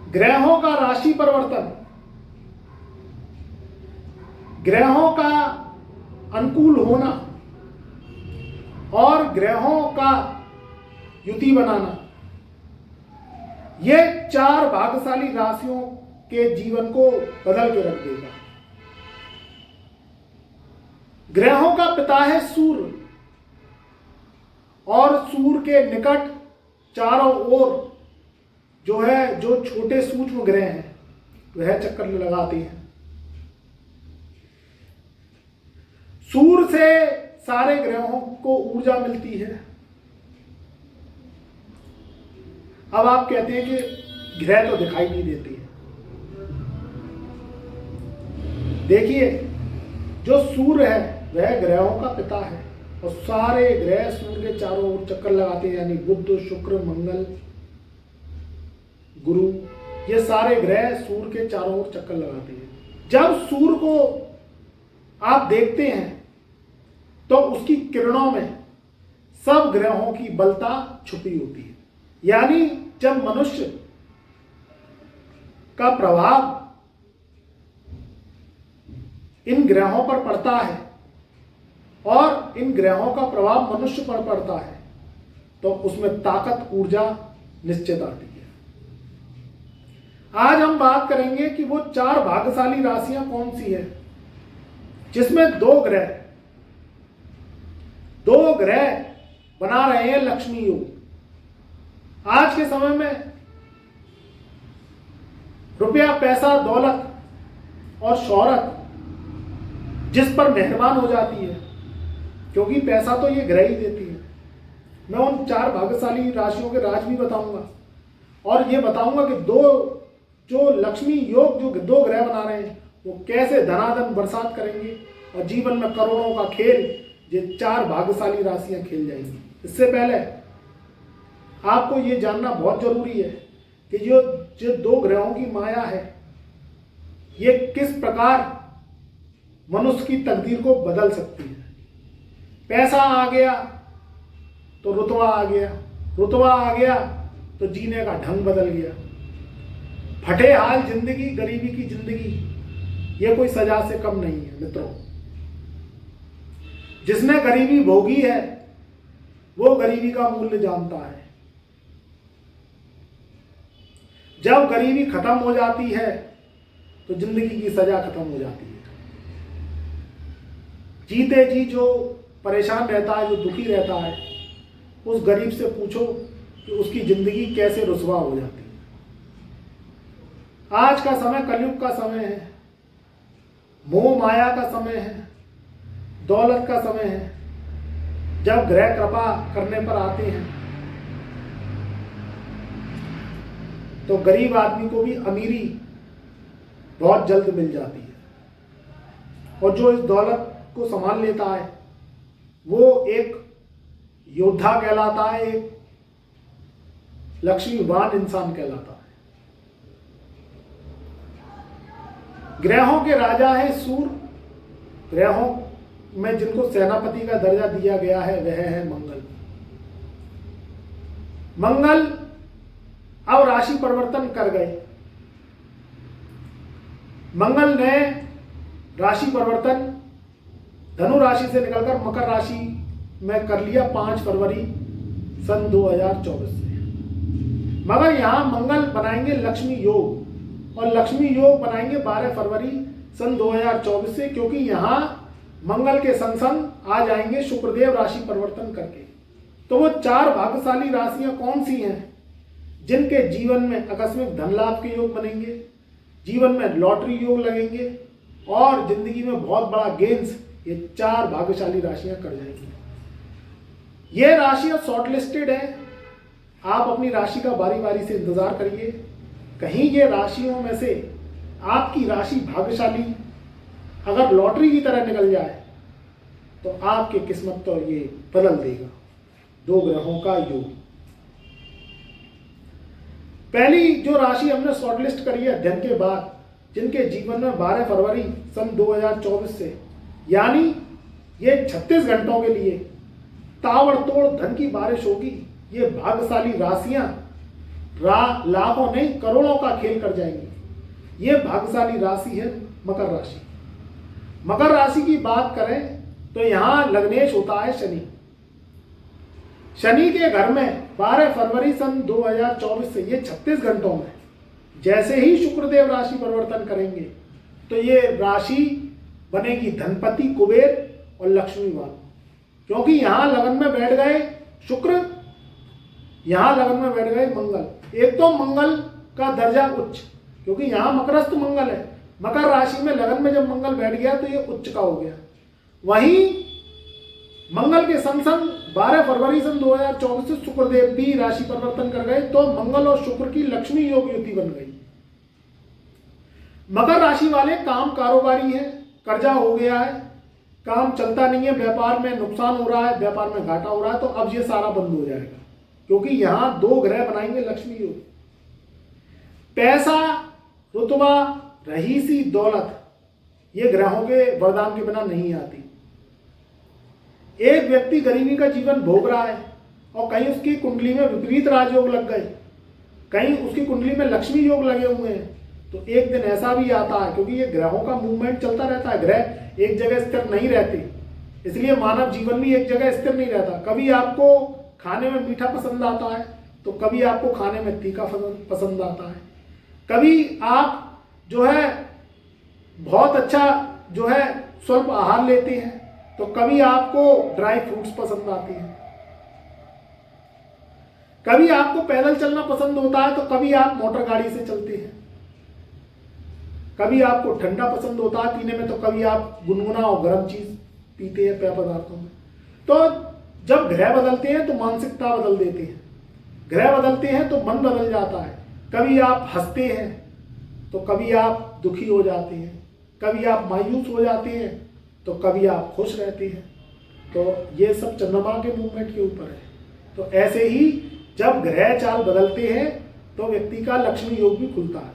ग्रहों का राशि परिवर्तन, ग्रहों का अनुकूल होना और ग्रहों का युति बनाना, ये 4 भाग्यशाली राशियों के जीवन को बदल के रख देगा। ग्रहों का पिता है सूर्य और सूर्य के निकट चारों ओर जो छोटे सूक्ष्म ग्रह हैं वह चक्कर लगाते हैं। सूर्य से सारे ग्रहों को ऊर्जा मिलती है। अब आप कहते हैं कि ग्रह तो दिखाई नहीं देते हैं। देखिए, जो सूर्य है वह ग्रहों का पिता है और सारे ग्रह सूर्य के चारों ओर चक्कर लगाते हैं, यानी बुध, शुक्र, मंगल, गुरु, ये सारे ग्रह सूर्य के चारों ओर चक्कर लगाते हैं। जब सूर्य को आप देखते हैं तो उसकी किरणों में सब ग्रहों की बलता छुपी होती है। यानी जब मनुष्य का प्रभाव इन ग्रहों पर पड़ता है और इन ग्रहों का प्रभाव मनुष्य पर पड़ता है तो उसमें ताकत, ऊर्जा निश्चित आती है। आज हम बात करेंगे कि वो 4 भाग्यशाली राशियां कौन सी है जिसमें 2 ग्रह बना रहे हैं लक्ष्मी योग। आज के समय में रुपया, पैसा, दौलत और शोहरत जिस पर मेहरबान हो जाती है, क्योंकि पैसा तो ये ग्रह ही देती है। मैं उन 4 भाग्यशाली राशियों के राज भी बताऊंगा और ये बताऊंगा कि जो लक्ष्मी योग जो 2 ग्रह बना रहे हैं वो कैसे धनाधन बरसात करेंगे और जीवन में करोड़ों का खेल ये 4 भाग्यशाली राशियां खेल जाएंगी। इससे पहले आपको ये जानना बहुत जरूरी है कि जो 2 ग्रहों की माया है ये किस प्रकार मनुष्य की तकदीर को बदल सकती है। पैसा आ गया तो रुतबा आ गया, रुतबा आ गया तो जीने का ढंग बदल गया। फटे हाल जिंदगी, गरीबी की जिंदगी, ये कोई सजा से कम नहीं है मित्रों। जिसने गरीबी भोगी है वो गरीबी का मूल्य जानता है। जब गरीबी खत्म हो जाती है तो जिंदगी की सजा खत्म हो जाती है। जीते जी जो परेशान रहता है, जो दुखी रहता है, उस गरीब से पूछो कि उसकी जिंदगी कैसे रुसवा हो जाती है। आज का समय कलयुग का समय है, मोह माया का समय है, दौलत का समय है। जब ग्रह कृपा करने पर आते हैं तो गरीब आदमी को भी अमीरी बहुत जल्द मिल जाती है और जो इस दौलत को संभाल लेता है वो एक योद्धा कहलाता है, एक लक्ष्मीवान इंसान कहलाता है। ग्रहों के राजा है सूर्य। ग्रहों में जिनको सेनापति का दर्जा दिया गया है वह है मंगल। मंगल अब राशि परिवर्तन कर गए। मंगल ने राशि परिवर्तन धनु राशि से निकलकर मकर राशि में कर लिया 5 फरवरी सन 2024 से। मगर यहां मंगल बनाएंगे लक्ष्मी योग और लक्ष्मी योग बनाएंगे 12 फरवरी सन 2024 से, क्योंकि यहां मंगल के संग संग आ जाएंगे शुक्रदेव राशि परिवर्तन करके। तो वो 4 भाग्यशाली राशियां कौन सी हैं जिनके जीवन में आकस्मिक धन लाभ के योग बनेंगे, जीवन में लॉटरी योग लगेंगे और जिंदगी में बहुत बड़ा गेन्स ये 4 भाग्यशाली राशियां कर जाएंगी। ये राशियां शॉर्ट लिस्टेड है। आप अपनी राशि का बारी बारी से इंतजार करिए। कहीं ये राशियों में से आपकी राशि भाग्यशाली अगर लॉटरी की तरह निकल जाए तो आपकी किस्मत तो ये बदल देगा। 2 ग्रहों का योग। पहली जो राशि हमने शॉर्टलिस्ट करी है अध्ययन के बाद, जिनके जीवन में 12 फरवरी सन 2024 से यानी ये 36 घंटों के लिए ताबड़तोड़ धन की बारिश होगी। ये भाग्यशाली राशियां लाखों नहीं करोड़ों का खेल कर जाएंगे। ये भाग्यशाली राशि है मकर राशि। मकर राशि की बात करें तो यहां लग्नेश होता है शनि। शनि के घर में 12 फरवरी सन 2024 से ये 36 घंटों में जैसे ही शुक्रदेव राशि परिवर्तन करेंगे तो ये राशि बनेगी धनपति, कुबेर और लक्ष्मीवान। क्योंकि यहां लगन में बैठ गए शुक्र, यहां लगन में बैठ गए मंगल। एक तो मंगल का दर्जा उच्च, क्योंकि यहां मकरस्थ मंगल है। मकर राशि में लगन में जब मंगल बैठ गया तो ये उच्च का हो गया। वहीं मंगल के संग 12 फरवरी सन 2024 से शुक्रदेव भी राशि परिवर्तन कर गए, तो मंगल और शुक्र की लक्ष्मी योग युति बन गई। मकर राशि वाले काम कारोबारी हैं, कर्जा हो गया है, काम चलता नहीं है, व्यापार में नुकसान हो रहा है, व्यापार में घाटा हो रहा है, तो अब ये सारा बंद हो जाएगा। क्योंकि यहां 2 ग्रह बनाएंगे लक्ष्मी योग। पैसा, रुतबा, रहीसी, दौलत, ये ग्रहों के वरदान के बिना नहीं आती। एक व्यक्ति गरीबी का जीवन भोग रहा है और कहीं उसकी कुंडली में विपरीत राजयोग लग गए, कहीं उसकी कुंडली में लक्ष्मी योग लगे हुए हैं, तो एक दिन ऐसा भी आता है, क्योंकि ये ग्रहों का मूवमेंट चलता रहता है, ग्रह एक जगह स्थिर नहीं रहते, इसलिए मानव जीवन भी एक जगह स्थिर नहीं रहता। कभी आपको खाने में मीठा पसंद आता है तो कभी आपको खाने में तीखा पसंद आता है, कभी आप जो है बहुत अच्छा जो है स्वल्प आहार लेते हैं, तो कभी आपको ड्राई फ्रूट्स पसंद आते हैं, कभी आपको पैदल चलना पसंद होता है तो कभी आप मोटर गाड़ी से चलते हैं, कभी आपको ठंडा पसंद होता है पीने में तो कभी आप गुनगुना और गर्म चीज पीते हैं पेय पदार्थों में। तो जब ग्रह बदलते हैं तो मानसिकता बदल देते हैं, ग्रह बदलते हैं तो मन बदल जाता है। कभी आप हंसते हैं तो कभी आप दुखी हो जाते हैं, कभी आप मायूस हो जाते हैं तो कभी आप खुश रहते हैं। तो ये सब चंद्रमा के मूवमेंट के ऊपर है। तो ऐसे ही जब ग्रह चाल बदलते हैं तो व्यक्ति का लक्ष्मी योग भी खुलता है।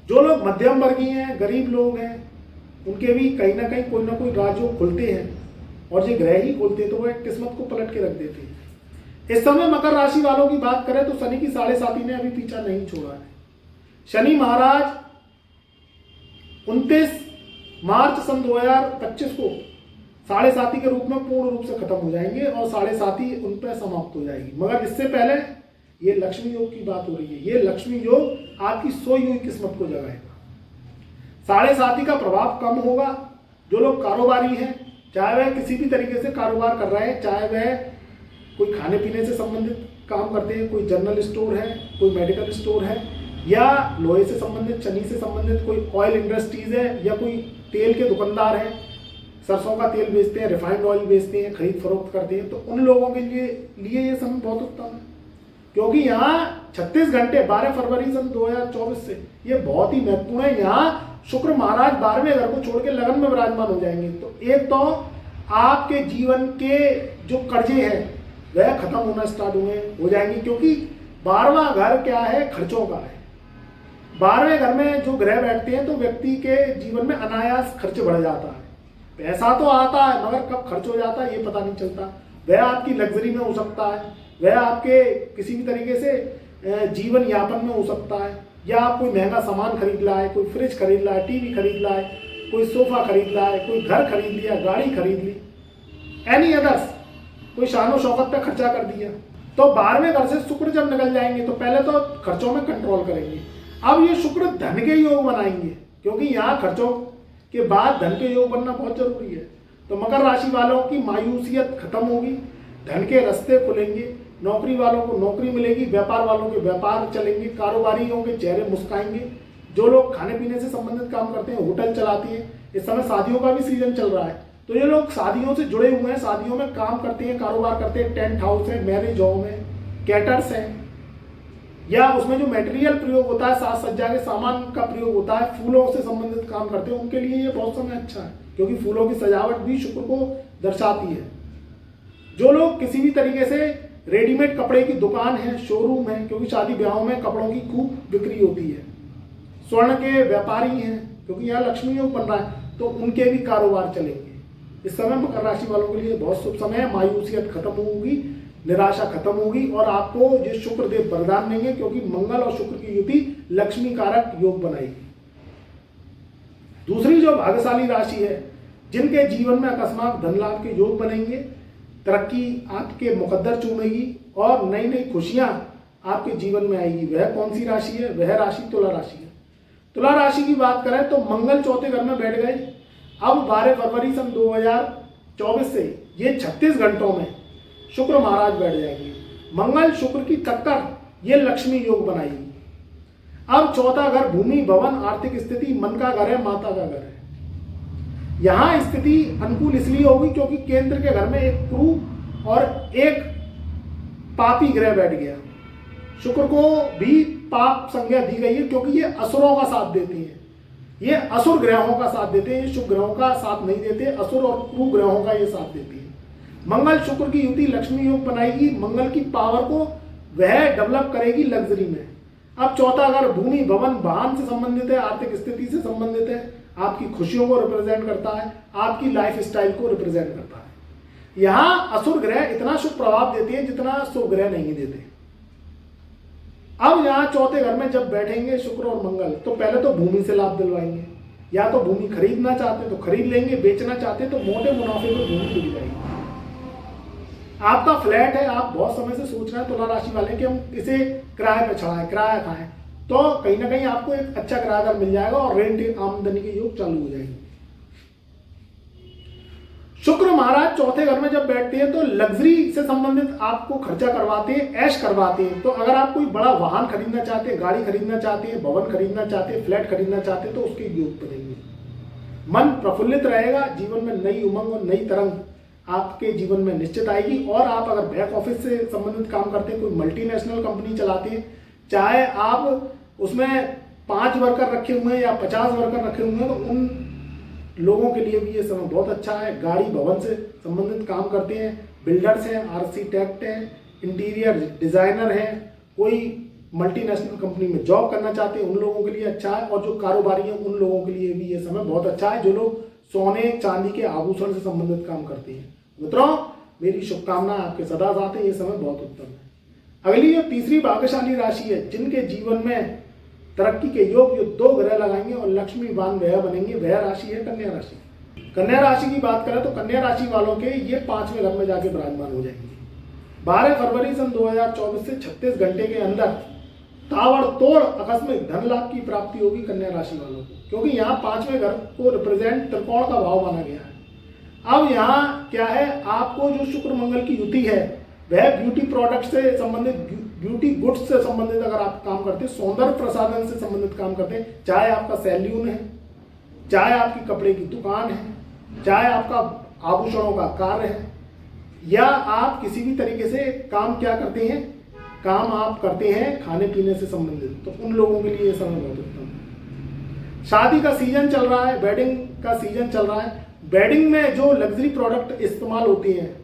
जो लोग मध्यम वर्गीय हैं, गरीब लोग हैं, उनके भी कहीं ना कहीं कोई ना कोई राजयोग खुलते हैं, और ये ग्रह ही खोलते तो वह किस्मत को पलट के रख देते हैं। इस समय मकर राशि वालों की बात करें तो शनि की 7.5 ने अभी पीछा नहीं छोड़ा है। शनि महाराज 29 मार्च सन 2025 को 7.5 के रूप में पूर्ण रूप से खत्म हो जाएंगे और 7.5 उन पर समाप्त हो जाएगी। मगर इससे पहले ये लक्ष्मी योग की बात हो रही है। ये लक्ष्मी योग आपकी सोई हुई किस्मत को जगाएगा। 7.5 का प्रभाव कम होगा। जो लोग कारोबारी हैं, चाहे वह किसी भी तरीके से कारोबार कर रहे हैं, चाहे वह कोई खाने पीने से संबंधित काम करते हैं, कोई जनरल स्टोर है, कोई मेडिकल स्टोर है, या लोहे से संबंधित, चनी से संबंधित कोई ऑयल इंडस्ट्रीज है, या कोई तेल के दुकानदार हैं, सरसों का तेल बेचते हैं, रिफाइंड ऑयल बेचते हैं, खरीद फरोख्त करते हैं, तो उन लोगों के लिए ये समय बहुत उत्तम है। क्योंकि यहाँ 36 घंटे 12 फरवरी सन 2024 से ये बहुत ही महत्वपूर्ण है। यहाँ शुक्र महाराज 12वें घर को छोड़ के लगन में विराजमान हो जाएंगे। तो एक तो आपके जीवन के जो कर्जे हैं वह खत्म होना स्टार्ट हो जाएंगे, क्योंकि 12वां घर क्या है, खर्चों का है। 12वें घर में जो ग्रह बैठते हैं तो व्यक्ति के जीवन में अनायास खर्च बढ़ जाता है। पैसा तो आता है मगर कब खर्च हो जाता है ये पता नहीं चलता। वह आपकी लग्जरी में हो सकता है, वह आपके किसी भी तरीके से जीवन यापन में हो सकता है, या आप कोई महंगा सामान खरीद रहा है, कोई फ्रिज खरीद रहा है, टीवी खरीद रहा है, कोई सोफा खरीद रहा है, कोई घर खरीद लिया, गाड़ी खरीद ली, एनी अदर्स कोई शानो शौकत पे खर्चा कर दिया। तो 12वें घर से शुक्र जब निकल जाएंगे तो पहले तो खर्चों में कंट्रोल करेंगे। अब ये शुक्र धन के योग बनाएंगे, क्योंकि यहाँ खर्चों के बाद धन के योग बनना बहुत जरूरी है। तो मकर राशि वालों की मायूसियत खत्म होगी, धन के रास्ते खुलेंगे, नौकरी वालों को नौकरी मिलेगी, व्यापार वालों के व्यापार चलेंगे, कारोबारियों के चेहरे मुस्काएंगे। जो लोग खाने पीने से संबंधित काम करते हैं, होटल चलाते हैं, इस समय शादियों का भी सीजन चल रहा है, तो ये लोग शादियों से जुड़े हुए हैं, शादियों में काम करते हैं, कारोबार करते हैं, टेंट हाउस है, मैरिज होम है, कैटर्स हैं, या उसमें जो मटेरियल प्रयोग होता है, साज सज्जा के सामान का प्रयोग होता है, फूलों से संबंधित काम करते हैं, उनके लिए ये बहुत समय अच्छा है, क्योंकि फूलों की सजावट भी शुक्र को दर्शाती है। जो लोग किसी भी तरीके से रेडीमेड कपड़े की दुकान है, शोरूम है, क्योंकि शादी ब्याहों में कपड़ों की खूब बिक्री होती है, स्वर्ण के व्यापारी हैं, क्योंकि यहाँ लक्ष्मी योग बन रहा है, तो उनके भी कारोबार चलेंगे। इस समय मकर राशि वालों के लिए बहुत शुभ समय है। मायूसियत खत्म होगी, निराशा खत्म होगी और आपको ये शुक्रदेव वरदान देंगे, क्योंकि मंगल और शुक्र की युति लक्ष्मी कारक योग बनाएगी। दूसरी जो भाग्यशाली राशि है, जिनके जीवन में अकस्मात धन लाभ के योग बनेंगे, तरक्की आपके मुकद्दर चूमेगी और नई नई खुशियां आपके जीवन में आएगी, वह कौन सी राशि है? वह राशि तुला राशि है। तुला राशि की बात करें तो मंगल चौथे घर में बैठ गए। अब 12 फरवरी सन 2024 से ये 36 घंटों में शुक्र महाराज बैठ जाएंगे। मंगल शुक्र की टक्कर ये लक्ष्मी योग बनाएगी। अब चौथा घर भूमि, भवन, आर्थिक स्थिति, मन का घर है, माता का घर है। यहां स्थिति अनुकूल इसलिए होगी क्योंकि केंद्र के घर में एक क्रू और एक पापी ग्रह बैठ गया। शुक्र को भी पाप संज्ञा दी गई है क्योंकि ये असुरों का साथ देते हैं, ये असुर ग्रहों का साथ देते हैं, शुभ ग्रहों का साथ नहीं देते, असुर और क्रू ग्रहों का ये साथ देते हैं। मंगल शुक्र की युति लक्ष्मी योग बनाएगी, मंगल की पावर को वह डेवलप करेगी लग्जरी में। अब चौथा घर भूमि, भवन, वाहन से संबंधित है, आर्थिक स्थिति से संबंधित है, आपकी खुशियों को रिप्रेजेंट करता है, आपकी लाइफ स्टाइल को रिप्रेजेंट करता है। यहां असुर ग्रह इतना शुभ प्रभाव देते हैं जितना शुभ ग्रह नहीं देते। अब यहाँ चौथे घर में जब बैठेंगे शुक्र और मंगल, तो पहले तो भूमि से लाभ दिलवाएंगे। या तो भूमि खरीदना चाहते हैं तो खरीद लेंगे, बेचना चाहते हैं तो मोटे मुनाफे में भूमि मिल जाएगी। आपका फ्लैट है, आप बहुत समय से सोच रहे हैं तुला राशि वाले कि हम इसे किराए पे चढ़ाएं, किराया खाएं, तो कहीं ना कहीं आपको एक अच्छा किराएदार मिल जाएगा और रेंट आमदनी के योग चालू हो जाएंगे। शुक्र महाराज चौथे घर में जब बैठते हैं तो लग्जरी से संबंधित आपको खर्चा करवाते हैं, ऐश करवाते हैं। तो अगर आप कोई बड़ा वाहन खरीदना चाहते हैं, गाड़ी खरीदना चाहते हैं, भवन खरीदना चाहते हैं, फ्लैट खरीदना चाहते हैं, तो उसके योग बनेंगे। मन प्रफुल्लित रहेगा, जीवन में नई उमंग और नई तरंग आपके जीवन में निश्चित आएगी। और आप अगर बैक ऑफिस से संबंधित काम करते हैं, कोई मल्टीनेशनल कंपनी चलाते हैं, चाहे आप उसमें 5 वर्कर रखे हुए हैं या 50 वर्कर रखे हुए हैं, तो उन लोगों के लिए भी ये समय बहुत अच्छा है। गाड़ी भवन से संबंधित काम करते हैं, बिल्डर्स हैं, आर्किटेक्ट हैं, इंटीरियर डिजाइनर हैं, कोई मल्टीनेशनल कंपनी में जॉब करना चाहते हैं, उन लोगों के लिए अच्छा है। और जो कारोबारी हैं उन लोगों के लिए भी ये समय बहुत अच्छा है, जो लोग सोने चांदी के आभूषण से संबंधित काम करते हैं। मित्रों, मेरी शुभकामनाएं आपके सदा साथ है, ये समय बहुत उत्तम है। अगली जो तीसरी भाग्यशाली राशि है, जिनके जीवन में तरक्की के योग जो 2 ग्रह लगाएंगे और लक्ष्मीवान वह बनेंगे, वह राशि है कन्या राशि। कन्या राशि की बात करें तो कन्या राशि वालों के ये 5वें घर में जाके विराजमान हो जाएंगे। 12 फरवरी सन 2024 से 36 घंटे के अंदर ताबड़तोड़ आकस्मिक धन लाभ की प्राप्ति होगी कन्या राशि वालों को, क्योंकि यहाँ 5वें घर को रिप्रेजेंट त्रिकोण का भाव माना गया है। अब यहाँ क्या है, आपको जो शुक्र मंगल की युति है वह ब्यूटी प्रोडक्ट से संबंधित, ब्यूटी गुड्स से संबंधित अगर आप काम करते हैं, सौंदर्य प्रसाधन से संबंधित काम करते हैं, चाहे आपका सैलून है, चाहे आपकी कपड़े की दुकान है, चाहे आपका आभूषणों का कार्य है, या आप किसी भी तरीके से काम क्या करते हैं, काम आप करते हैं खाने पीने से संबंधित, तो उन लोगों के लिए ये समय बहुत उत्तम है। शादी का सीजन चल रहा है, वेडिंग का सीजन चल रहा है। वेडिंग में जो लग्जरी प्रोडक्ट इस्तेमाल होते हैं,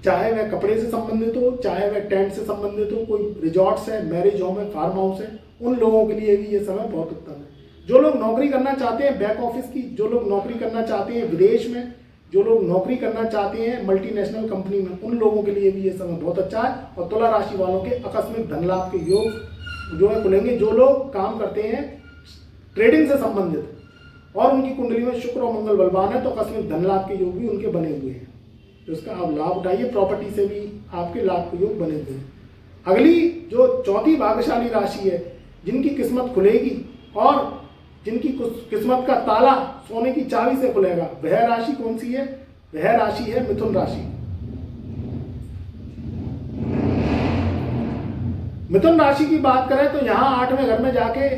चाहे वह कपड़े से संबंधित हो, चाहे वह टेंट से संबंधित हो, कोई रिजॉर्ट्स है, मैरिज होम है, फार्म हाउस है, उन लोगों के लिए भी ये समय बहुत उत्तम है। जो लोग नौकरी करना चाहते हैं बैक ऑफिस की, जो लोग नौकरी करना चाहते हैं विदेश में, जो लोग नौकरी करना चाहते हैं मल्टीनेशनल कंपनी में, उन लोगों के लिए भी ये समय बहुत अच्छा है। और तुला राशि वालों के आकस्मिक धन लाभ के योग जो है खुलेंगे। जो लोग काम करते हैं ट्रेडिंग से संबंधित और उनकी कुंडली में शुक्र और मंगल बलवान है, तो आकस्मिक धन लाभ के योग भी उनके बने हुए हैं, तो इसका आप लाभ उठाइए। प्रॉपर्टी से भी आपके लाभ के योग बने हुए हैं। अगली जो चौथी भाग्यशाली राशि है, जिनकी किस्मत खुलेगी और जिनकी किस्मत का ताला सोने की चाबी से खुलेगा, वह राशि कौन सी है? वह राशि है मिथुन राशि। मिथुन राशि की बात करें तो यहाँ 8वें घर में जाके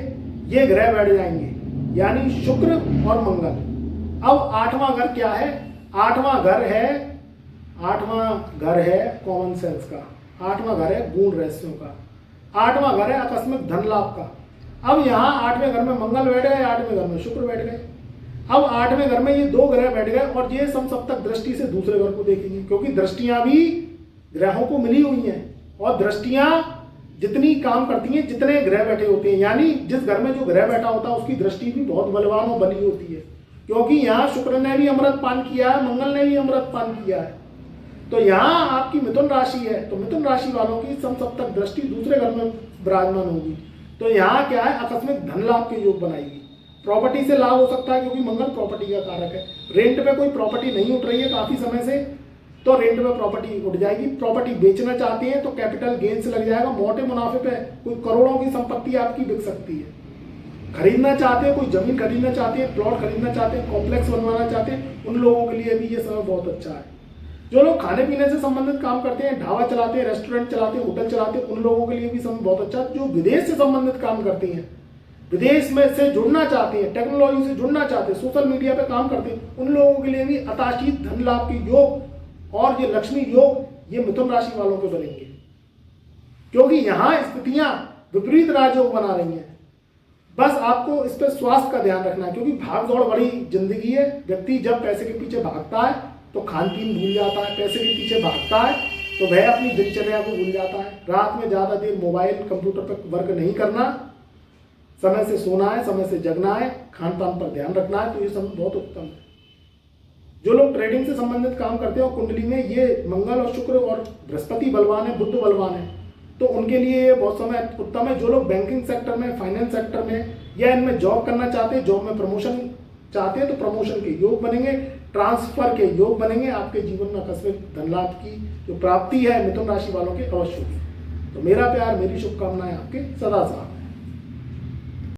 ये ग्रह बैठ जाएंगे, यानी शुक्र और मंगल। अब 8वां घर क्या है? 8वां घर है कॉमन सेंस का, 8वां घर है गूढ़ रहस्यों का, 8वां घर है आकस्मिक धन लाभ का। अब यहाँ 8वें घर में मंगल बैठ गए, 8वें घर में शुक्र बैठ गए। अब 8वें घर में ये 2 ग्रह बैठ गए और ये समसप्तक दृष्टि से दूसरे घर को देखेंगे, क्योंकि दृष्टियां भी ग्रहों को मिली हुई हैं और दृष्टियां जितनी काम करती हैं जितने ग्रह बैठे होते हैं, यानी जिस घर में जो ग्रह बैठा होता है उसकी दृष्टि भी बहुत बलवान और बली होती है, क्योंकि यहाँ शुक्र ने भी अमृत पान किया है, मंगल ने भी अमृत पान किया है। तो यहाँ आपकी मिथुन राशि है, तो मिथुन राशि वालों की समसप्तक दृष्टि दूसरे घर में विराजमान होगी, तो यहाँ क्या है, आकस्मिक धन लाभ के योग बनाएगी। प्रॉपर्टी से लाभ हो सकता है क्योंकि मंगल प्रॉपर्टी का कारक है। रेंट पे कोई प्रॉपर्टी नहीं उठ रही है काफी समय से, तो रेंट पे प्रॉपर्टी उठ जाएगी। प्रॉपर्टी बेचना चाहते हैं तो कैपिटल गेन से लग जाएगा, मोटे मुनाफे पे कोई करोड़ों की संपत्ति आपकी बिक सकती है। खरीदना चाहते हैं, कोई जमीन खरीदना चाहते हैं, प्लॉट खरीदना चाहते हैं, कॉम्प्लेक्स बनवाना चाहते हैं, उन लोगों के लिए भी ये समय बहुत अच्छा है। जो लोग खाने पीने से संबंधित काम करते हैं, ढाबा चलाते हैं, रेस्टोरेंट चलाते हैं, होटल चलाते हैं, उन लोगों के लिए भी समय बहुत अच्छा है। जो विदेश से संबंधित काम करते हैं, विदेश में से जुड़ना चाहते हैं, टेक्नोलॉजी से जुड़ना चाहते हैं, सोशल मीडिया पे काम करते हैं, उन लोगों के लिए भी अताशीत धन लाभ के योग और ये लक्ष्मी योग ये मिथुन राशि वालों के बनेंगे, क्योंकि यहाँ स्थितियां विपरीत राजयोग बना रही हैं। बस आपको इस पर स्वास्थ्य का ध्यान रखना है, क्योंकि भाग दौड़ बड़ी जिंदगी है। व्यक्ति जब पैसे के पीछे भागता है तो खान पीन भूल जाता है, पैसे के पीछे भागता है तो वह अपनी दिनचर्या को भूल जाता है। रात में ज़्यादा देर मोबाइल कंप्यूटर पर वर्क नहीं करना, समय से सोना है, समय से जगना है, खान पान पर ध्यान रखना है, तो ये समय बहुत उत्तम है। जो लोग ट्रेडिंग से संबंधित काम करते हैं और कुंडली में ये मंगल और शुक्र और बृहस्पति बलवान है, बुध बलवान है, तो उनके लिए ये बहुत समय उत्तम है। जो लोग बैंकिंग सेक्टर में, फाइनेंस सेक्टर में या इनमें जॉब करना चाहते हैं, जॉब में प्रमोशन चाहते हैं, तो प्रमोशन के योग बनेंगे, ट्रांसफर के योग बनेंगे। आपके जीवन में आकस्मिक धन लाभ की जो प्राप्ति है मिथुन राशि वालों के अवश्य होगी। तो मेरा प्यार, मेरी शुभकामनाएं आपके सदा साथ।